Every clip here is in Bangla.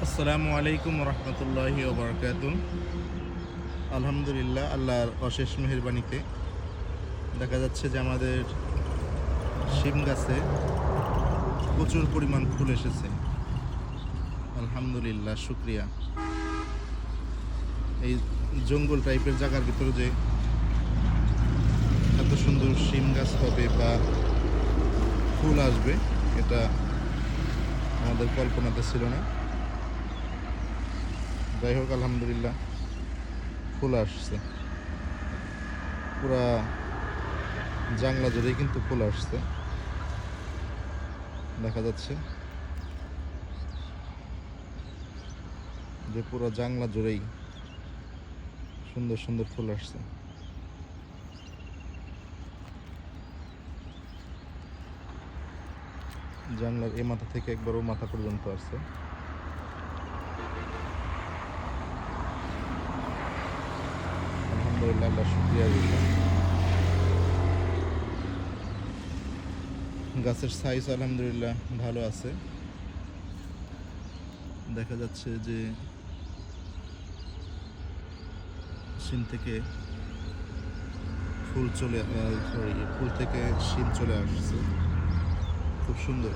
আসসালামু আলাইকুম রহমতুল্লাহি ওবরাকাতুহ। আলহামদুলিল্লাহ, আল্লাহর অশেষ মেহেরবানিতে দেখা যাচ্ছে যে আমাদের শিম গাছে প্রচুর পরিমাণ ফুল এসেছে। আলহামদুলিল্লাহ, শুক্রিয়া। এই জঙ্গল টাইপের জায়গার ভিতরে যে এত সুন্দর শিম গাছ হবে বা ফুল আসবে, এটা আমাদের কল্পনাতে ছিল না। যাই হোক, আলহামদুলিল্লাহ, ফুল আসছে। পুরা জাংলা জুড়েই কিন্তু ফুল আসছে, দেখা যাচ্ছে যে পুরো জাংলা জুড়েই সুন্দর সুন্দর ফুল আসছে। জানলার এ মাথা থেকে একবার ও মাথা পর্যন্ত আসছে। আলহামদুলিল্লাহ, আল্লাহ শুকরিয়া। গাছের সাইজ আলহামদুলিল্লাহ ভালো আছে। দেখা যাচ্ছে যে শিম থেকে ফুল ফুল থেকে শিম চলে আসছে, খুব সুন্দর।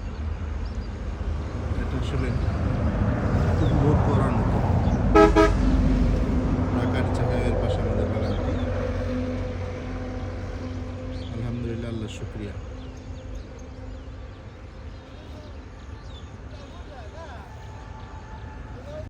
এটা আসলে উপভোগ করার মতো।